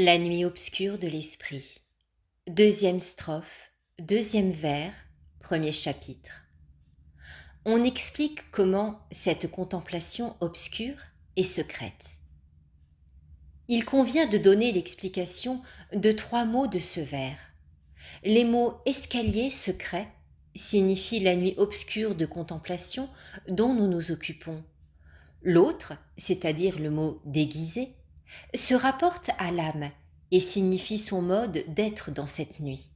La nuit obscure de l'esprit. Deuxième strophe, deuxième vers, premier chapitre. On explique comment cette contemplation obscure est secrète. Il convient de donner l'explication de 3 mots de ce vers. Les mots escalier secret signifient la nuit obscure de contemplation dont nous nous occupons. L'autre, c'est-à-dire le mot déguisé, se rapporte à l'âme et signifie son mode d'être dans cette nuit.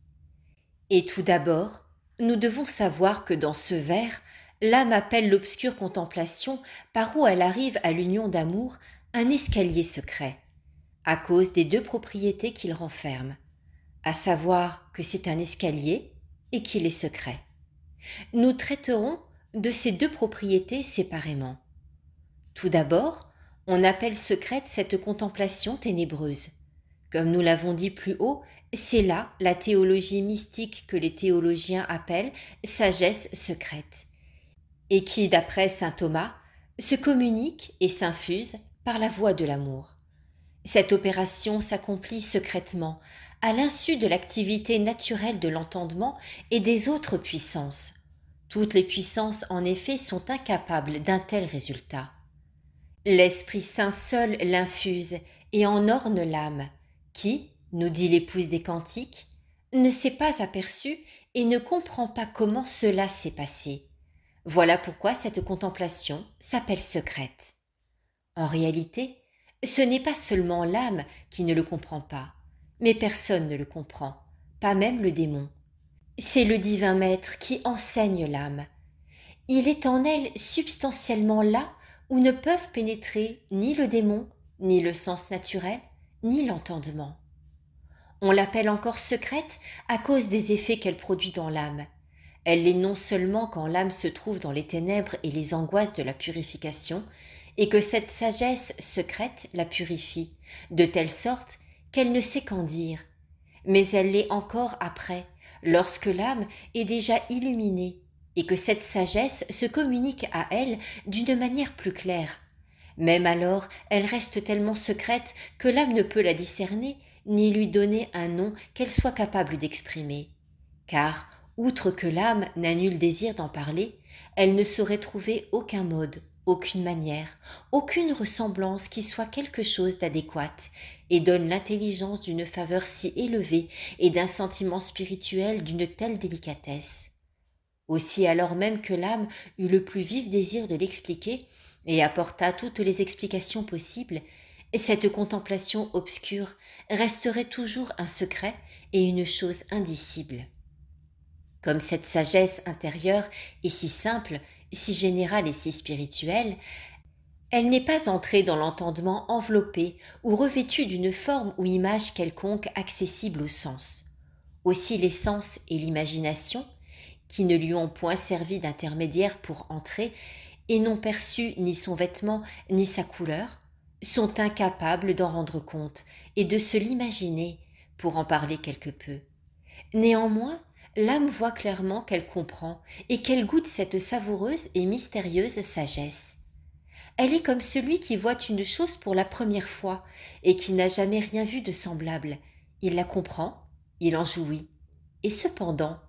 Et tout d'abord, nous devons savoir que dans ce vers, l'âme appelle l'obscure contemplation par où elle arrive à l'union d'amour un escalier secret, à cause des 2 propriétés qu'il renferme, à savoir que c'est un escalier et qu'il est secret. Nous traiterons de ces 2 propriétés séparément. Tout d'abord, on appelle secrète cette contemplation ténébreuse. Comme nous l'avons dit plus haut, c'est là la théologie mystique que les théologiens appellent sagesse secrète, et qui, d'après saint Thomas, se communique et s'infuse par la voie de l'amour. Cette opération s'accomplit secrètement, à l'insu de l'activité naturelle de l'entendement et des autres puissances. Toutes les puissances, en effet, sont incapables d'un tel résultat. L'Esprit Saint seul l'infuse et en orne l'âme, qui, nous dit l'épouse des Cantiques, ne s'est pas aperçue et ne comprend pas comment cela s'est passé. Voilà pourquoi cette contemplation s'appelle secrète. En réalité, ce n'est pas seulement l'âme qui ne le comprend pas, mais personne ne le comprend, pas même le démon. C'est le divin maître qui enseigne l'âme. Il est en elle substantiellement là où ne peuvent pénétrer ni le démon, ni le sens naturel, ni l'entendement. On l'appelle encore secrète à cause des effets qu'elle produit dans l'âme. Elle l'est non seulement quand l'âme se trouve dans les ténèbres et les angoisses de la purification, et que cette sagesse secrète la purifie, de telle sorte qu'elle ne sait qu'en dire, mais elle l'est encore après, lorsque l'âme est déjà illuminée, et que cette sagesse se communique à elle d'une manière plus claire. Même alors, elle reste tellement secrète que l'âme ne peut la discerner, ni lui donner un nom qu'elle soit capable d'exprimer. Car, outre que l'âme n'a nul désir d'en parler, elle ne saurait trouver aucun mode, aucune manière, aucune ressemblance qui soit quelque chose d'adéquat, et donne l'intelligence d'une faveur si élevée et d'un sentiment spirituel d'une telle délicatesse. Aussi alors même que l'âme eut le plus vif désir de l'expliquer, et apporta toutes les explications possibles, cette contemplation obscure resterait toujours un secret et une chose indicible. Comme cette sagesse intérieure est si simple, si générale et si spirituelle, elle n'est pas entrée dans l'entendement enveloppée ou revêtue d'une forme ou image quelconque accessible au sens. Aussi les sens et l'imagination, qui ne lui ont point servi d'intermédiaire pour entrer et n'ont perçu ni son vêtement ni sa couleur, sont incapables d'en rendre compte et de se l'imaginer pour en parler quelque peu. Néanmoins, l'âme voit clairement qu'elle comprend et qu'elle goûte cette savoureuse et mystérieuse sagesse. Elle est comme celui qui voit une chose pour la première fois et qui n'a jamais rien vu de semblable. Il la comprend, il en jouit, et cependant,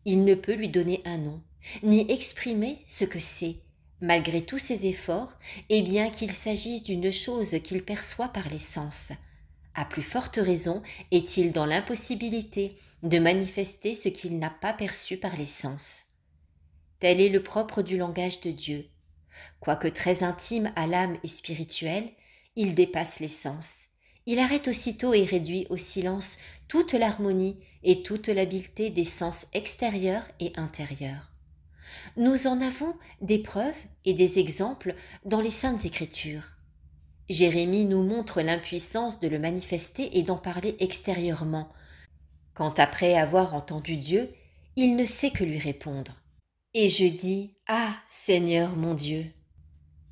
il ne peut lui donner un nom, ni exprimer ce que c'est, malgré tous ses efforts, et bien qu'il s'agisse d'une chose qu'il perçoit par les sens. À plus forte raison est-il dans l'impossibilité de manifester ce qu'il n'a pas perçu par les sens. Tel est le propre du langage de Dieu. Quoique très intime à l'âme et spirituel, il dépasse les sens. Il arrête aussitôt et réduit au silence toute l'harmonie et toute l'habileté des sens extérieurs et intérieurs. Nous en avons des preuves et des exemples dans les Saintes Écritures. Jérémie nous montre l'impuissance de le manifester et d'en parler extérieurement, quand après avoir entendu Dieu, il ne sait que lui répondre. Et je dis, « Ah, Seigneur mon Dieu !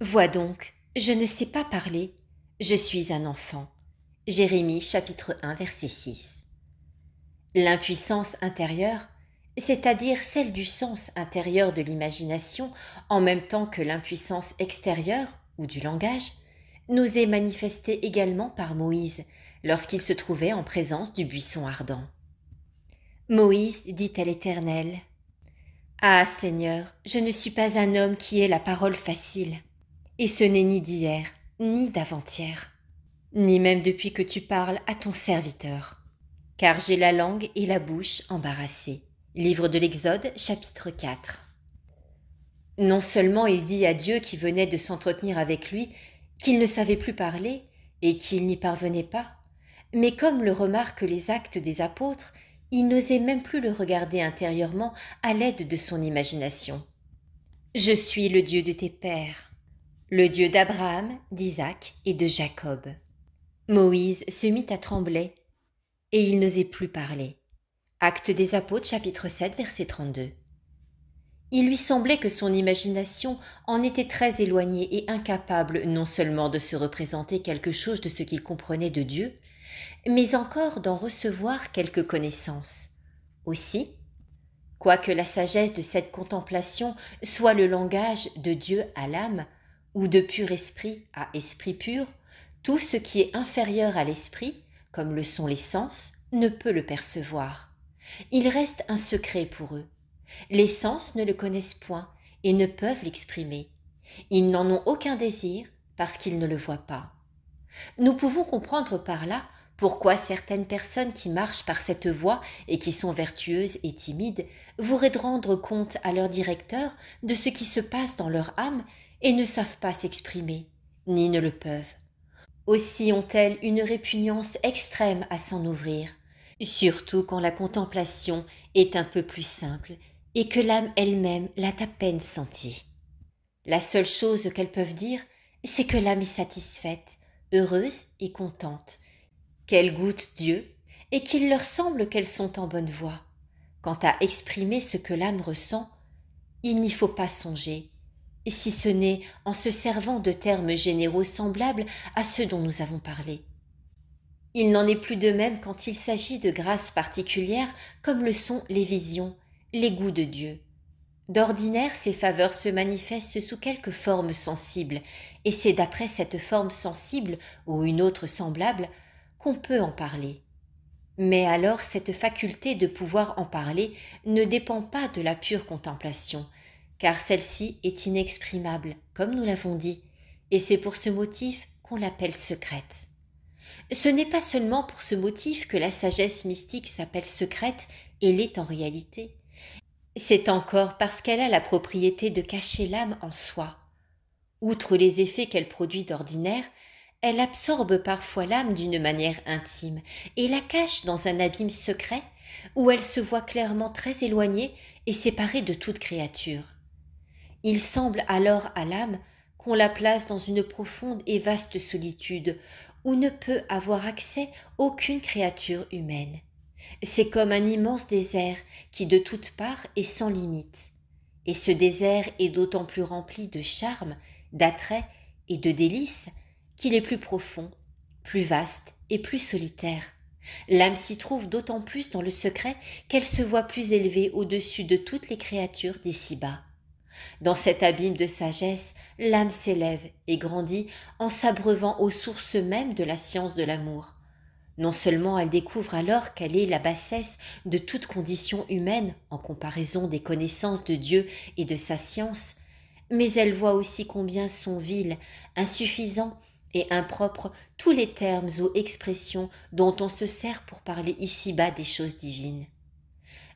Vois donc, je ne sais pas parler, je suis un enfant. » Jérémie chapitre 1 verset 6. L'impuissance intérieure, c'est-à-dire celle du sens intérieur de l'imagination en même temps que l'impuissance extérieure ou du langage, nous est manifestée également par Moïse, lorsqu'il se trouvait en présence du buisson ardent. Moïse dit à l'Éternel : « Ah Seigneur, je ne suis pas un homme qui ait la parole facile, et ce n'est ni d'hier, ni d'avant-hier, ni même depuis que tu parles à ton serviteur, car j'ai la langue et la bouche embarrassées. » Livre de l'Exode, chapitre 4. Non seulement il dit à Dieu qui venait de s'entretenir avec lui qu'il ne savait plus parler et qu'il n'y parvenait pas, mais comme le remarquent les actes des apôtres, il n'osait même plus le regarder intérieurement à l'aide de son imagination. « Je suis le Dieu de tes pères, le Dieu d'Abraham, d'Isaac et de Jacob. » Moïse se mit à trembler et il n'osait plus parler. Actes des Apôtres, chapitre 7, verset 32. Il lui semblait que son imagination en était très éloignée et incapable non seulement de se représenter quelque chose de ce qu'il comprenait de Dieu, mais encore d'en recevoir quelque connaissance. Aussi, quoique la sagesse de cette contemplation soit le langage de Dieu à l'âme, ou de pur esprit à esprit pur, tout ce qui est inférieur à l'esprit, comme le sont les sens, ne peut le percevoir. Il reste un secret pour eux. Les sens ne le connaissent point et ne peuvent l'exprimer. Ils n'en ont aucun désir parce qu'ils ne le voient pas. Nous pouvons comprendre par là pourquoi certaines personnes qui marchent par cette voie et qui sont vertueuses et timides voudraient rendre compte à leur directeur de ce qui se passe dans leur âme et ne savent pas s'exprimer, ni ne le peuvent. Aussi ont-elles une répugnance extrême à s'en ouvrir, surtout quand la contemplation est un peu plus simple et que l'âme elle-même l'a à peine sentie. La seule chose qu'elles peuvent dire, c'est que l'âme est satisfaite, heureuse et contente, qu'elles goûtent Dieu et qu'il leur semble qu'elles sont en bonne voie. Quant à exprimer ce que l'âme ressent, il n'y faut pas songer, si ce n'est en se servant de termes généraux semblables à ceux dont nous avons parlé. Il n'en est plus de même quand il s'agit de grâces particulières comme le sont les visions, les goûts de Dieu. D'ordinaire, ces faveurs se manifestent sous quelque forme sensible, et c'est d'après cette forme sensible ou une autre semblable qu'on peut en parler. Mais alors cette faculté de pouvoir en parler ne dépend pas de la pure contemplation, car celle-ci est inexprimable, comme nous l'avons dit, et c'est pour ce motif qu'on l'appelle secrète. Ce n'est pas seulement pour ce motif que la sagesse mystique s'appelle secrète et l'est en réalité. C'est encore parce qu'elle a la propriété de cacher l'âme en soi. Outre les effets qu'elle produit d'ordinaire, elle absorbe parfois l'âme d'une manière intime et la cache dans un abîme secret où elle se voit clairement très éloignée et séparée de toute créature. Il semble alors à l'âme qu'on la place dans une profonde et vaste solitude où ne peut avoir accès aucune créature humaine. C'est comme un immense désert qui de toutes parts est sans limite. Et ce désert est d'autant plus rempli de charme, d'attrait et de délices qu'il est plus profond, plus vaste et plus solitaire. L'âme s'y trouve d'autant plus dans le secret qu'elle se voit plus élevée au-dessus de toutes les créatures d'ici-bas. Dans cet abîme de sagesse, l'âme s'élève et grandit en s'abreuvant aux sources mêmes de la science de l'amour. Non seulement elle découvre alors quelle est la bassesse de toute condition humaine en comparaison des connaissances de Dieu et de sa science, mais elle voit aussi combien sont vils, insuffisants et impropres tous les termes ou expressions dont on se sert pour parler ici-bas des choses divines.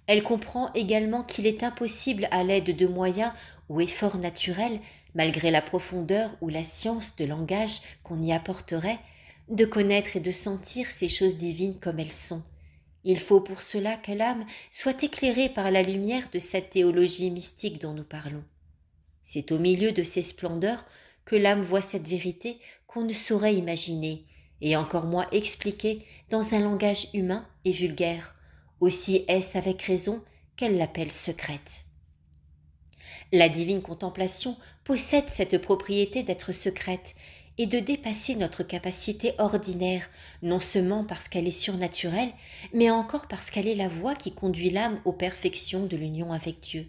Elle comprend également qu'il est impossible à l'aide de moyens ou efforts naturels, malgré la profondeur ou la science de langage qu'on y apporterait, de connaître et de sentir ces choses divines comme elles sont. Il faut pour cela que l'âme soit éclairée par la lumière de cette théologie mystique dont nous parlons. C'est au milieu de ces splendeurs que l'âme voit cette vérité qu'on ne saurait imaginer, et encore moins expliquer dans un langage humain et vulgaire. Aussi est-ce avec raison qu'elle l'appelle secrète. La divine contemplation possède cette propriété d'être secrète et de dépasser notre capacité ordinaire, non seulement parce qu'elle est surnaturelle, mais encore parce qu'elle est la voie qui conduit l'âme aux perfections de l'union avec Dieu.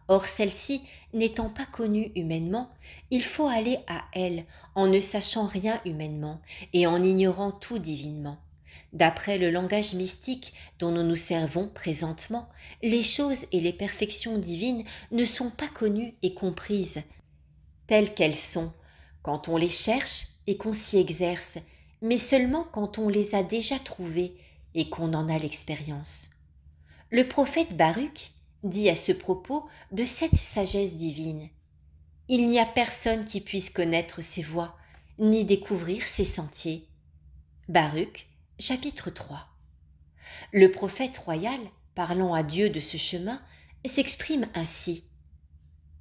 Or celle-ci, n'étant pas connue humainement, il faut aller à elle en ne sachant rien humainement et en ignorant tout divinement. D'après le langage mystique dont nous nous servons présentement, les choses et les perfections divines ne sont pas connues et comprises telles qu'elles sont, quand on les cherche et qu'on s'y exerce, mais seulement quand on les a déjà trouvées et qu'on en a l'expérience. Le prophète Baruch dit à ce propos de cette sagesse divine. Il n'y a personne qui puisse connaître ses voies, ni découvrir ses sentiers. Baruch, chapitre 3. Le prophète royal, parlant à Dieu de ce chemin, s'exprime ainsi.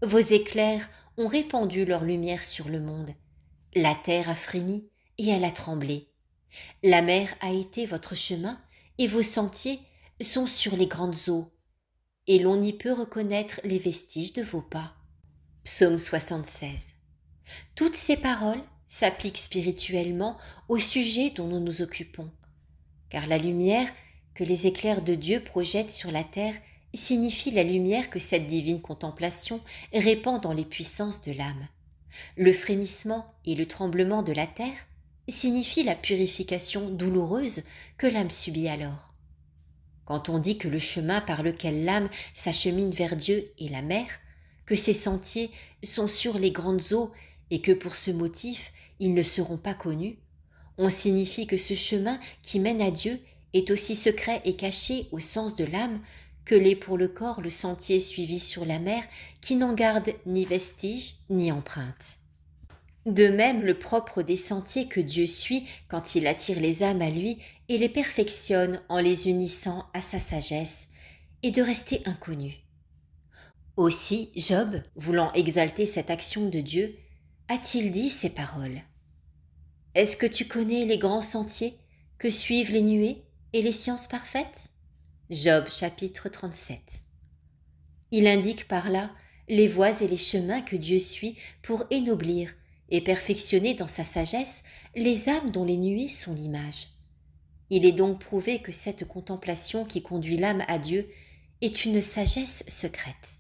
Vos éclairs ont répandu leur lumière sur le monde. La terre a frémi et elle a tremblé. La mer a été votre chemin et vos sentiers sont sur les grandes eaux, et l'on y peut reconnaître les vestiges de vos pas. Psaume 76. Toutes ces paroles s'appliquent spirituellement au sujet dont nous nous occupons, car la lumière que les éclairs de Dieu projettent sur la terre signifie la lumière que cette divine contemplation répand dans les puissances de l'âme. Le frémissement et le tremblement de la terre signifient la purification douloureuse que l'âme subit alors. Quand on dit que le chemin par lequel l'âme s'achemine vers Dieu est la mer, que ses sentiers sont sur les grandes eaux et que pour ce motif ils ne seront pas connus, on signifie que ce chemin qui mène à Dieu est aussi secret et caché au sens de l'âme que l'est pour le corps le sentier suivi sur la mer qui n'en garde ni vestige ni empreinte. De même, le propre des sentiers que Dieu suit quand il attire les âmes à lui et les perfectionne en les unissant à sa sagesse, est de rester inconnu. Aussi, Job, voulant exalter cette action de Dieu, a-t-il dit ces paroles. Est-ce que tu connais les grands sentiers que suivent les nuées et les sciences parfaites? Job chapitre 37. Il indique par là les voies et les chemins que Dieu suit pour ennoblir et perfectionner dans sa sagesse les âmes dont les nuées sont l'image. Il est donc prouvé que cette contemplation qui conduit l'âme à Dieu est une sagesse secrète.